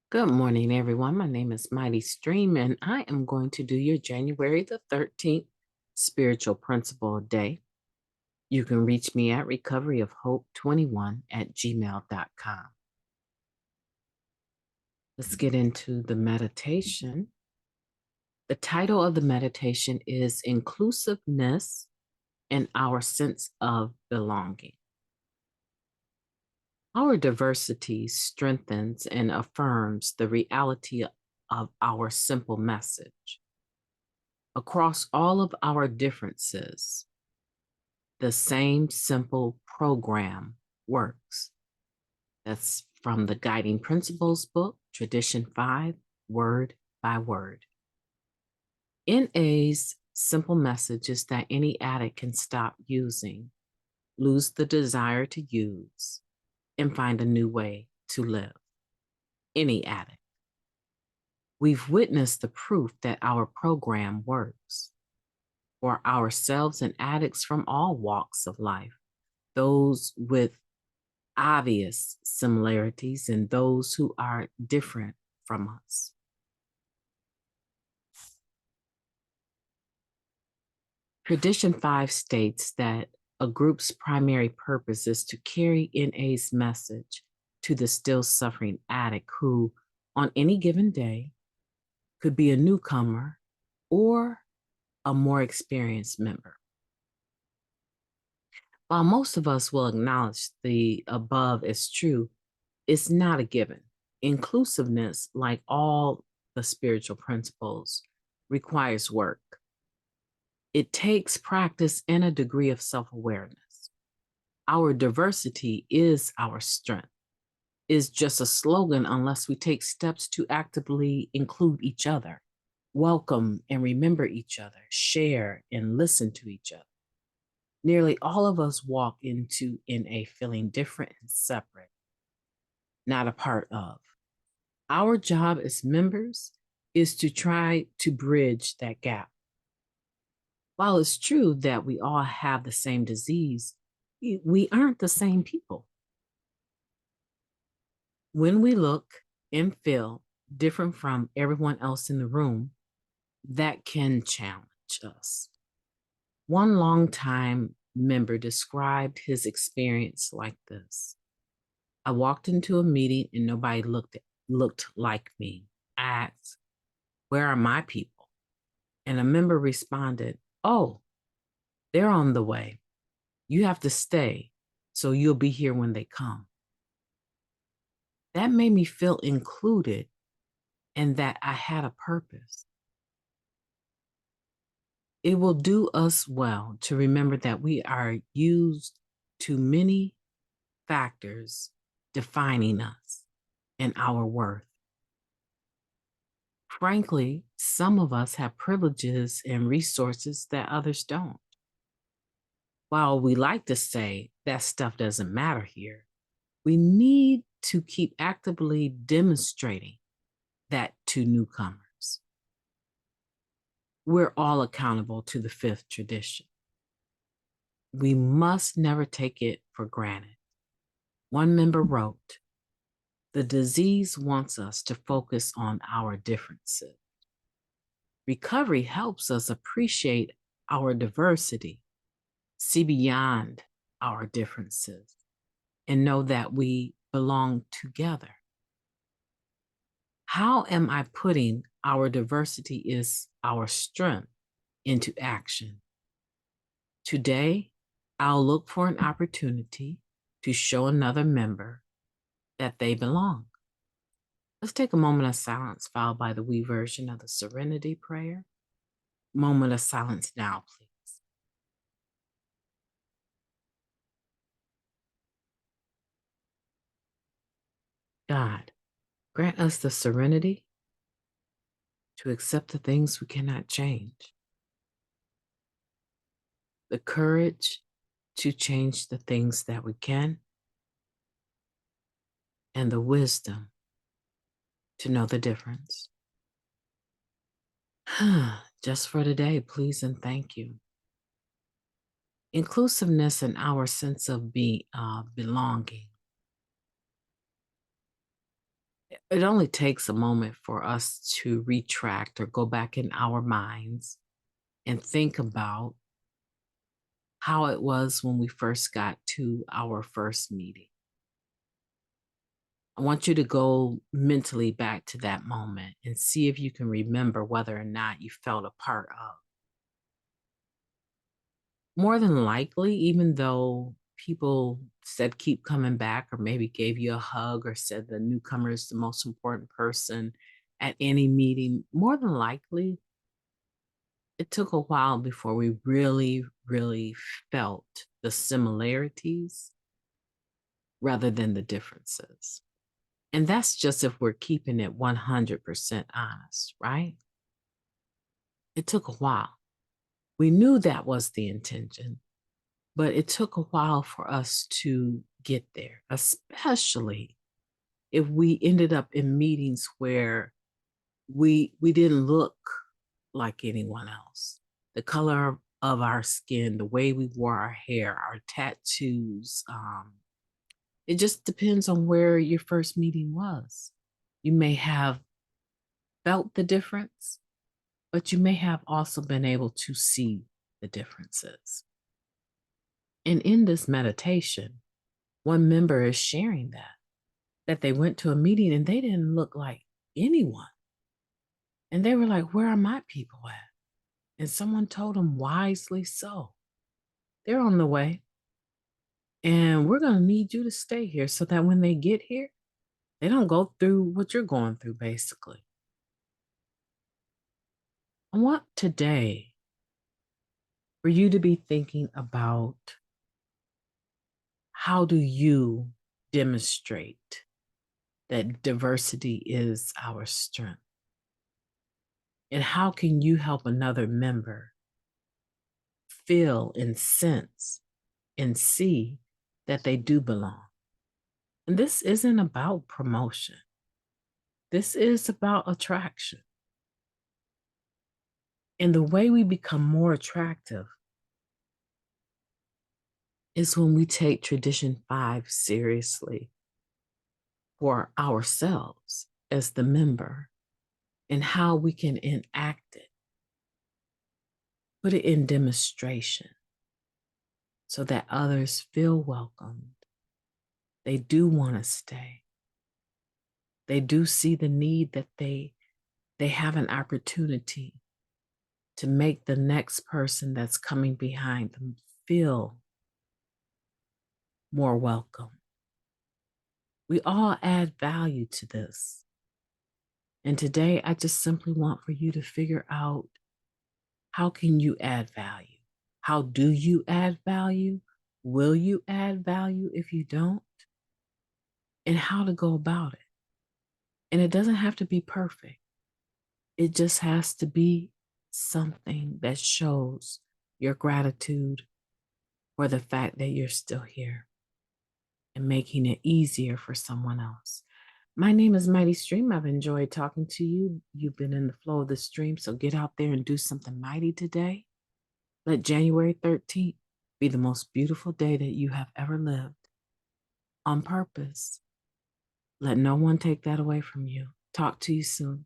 Good morning, everyone. My name is Mighty Stream, and I am going to do your January the 13th spiritual principle day. You can reach me at recoveryofhope21@gmail.com. Let's get into the meditation. The title of the meditation is Inclusiveness and Our Sense of Belonging. Our diversity strengthens and affirms the reality of our simple message. Across all of our differences, the same simple program works. That's from the Guiding Principles book, Tradition 5, Word by Word. NA's simple message is that any addict can stop using, lose the desire to use, and find a new way to live. Any addict. We've witnessed the proof that our program works. For ourselves and addicts from all walks of life, those with obvious similarities and those who are different from us. Tradition 5 states that a group's primary purpose is to carry NA's message to the still suffering addict who, on any given day, could be a newcomer or a more experienced member. While most of us will acknowledge the above is true, it's not a given. Inclusiveness, like all the spiritual principles, requires work. It takes practice and a degree of self-awareness. Our diversity is our strength. Is just a slogan unless we take steps to actively include each other, welcome and remember each other, share and listen to each other. Nearly all of us walk into NA feeling different and separate, not a part of. Our job as members is to try to bridge that gap. While it's true that we all have the same disease, we aren't the same people. When we look and feel different from everyone else in the room, that can challenge us. One longtime member described his experience like this. I walked into a meeting and nobody looked like me. I asked, "Where are my people?" And a member responded, "Oh, they're on the way. You have to stay, so you'll be here when they come." That made me feel included and that I had a purpose. It will do us well to remember that we are used to many factors defining us and our worth. Frankly, some of us have privileges and resources that others don't. While we like to say that stuff doesn't matter here, we need to keep actively demonstrating that to newcomers. We're all accountable to the fifth tradition. We must never take it for granted. One member wrote, "The disease wants us to focus on our differences. Recovery helps us appreciate our diversity, see beyond our differences, and know that we belong together." How am I putting our diversity is our strength into action? Today, I'll look for an opportunity to show another member that they belong. Let's take a moment of silence, followed by the we version of the Serenity Prayer. Moment of silence now, please. God, grant us the serenity to accept the things we cannot change, the courage to change the things that we can, and the wisdom to know the difference. Just for today, please and thank you. Inclusiveness and our sense of belonging. It only takes a moment for us to retract or go back in our minds and think about how it was when we first got to our first meeting. I want you to go mentally back to that moment and see if you can remember whether or not you felt a part of. More than likely, even though people said keep coming back or maybe gave you a hug or said the newcomer is the most important person at any meeting, more than likely, it took a while before we really, really felt the similarities rather than the differences. And that's just if we're keeping it 100% honest, right? It took a while. We knew that was the intention, but it took a while for us to get there, especially if we ended up in meetings where we didn't look like anyone else. The color of our skin, the way we wore our hair, our tattoos, it just depends on where your first meeting was. You may have felt the difference, but you may have also been able to see the differences. And in this meditation, one member is sharing that they went to a meeting and they didn't look like anyone. And they were like, where are my people at? And someone told them, wisely so. They're on the way. And we're going to need you to stay here so that when they get here, they don't go through what you're going through, basically. I want today for you to be thinking about how do you demonstrate that diversity is our strength? And how can you help another member feel and sense and see that they do belong? And this isn't about promotion. This is about attraction. And the way we become more attractive is when we take tradition 5 seriously for ourselves as the member and how we can enact it, put it in demonstration so that others feel welcomed. They do want to stay. They do see the need that they have an opportunity to make the next person that's coming behind them feel more welcome. We all add value to this. And today, I just simply want for you to figure out, how can you add value? How do you add value? Will you add value if you don't? And how to go about it. And it doesn't have to be perfect. It just has to be something that shows your gratitude for the fact that you're still here and making it easier for someone else. My name is Mighty Stream. I've enjoyed talking to you. You've been in the flow of the stream, so get out there and do something mighty today. Let January 13th be the most beautiful day that you have ever lived on purpose. Let no one take that away from you. Talk to you soon.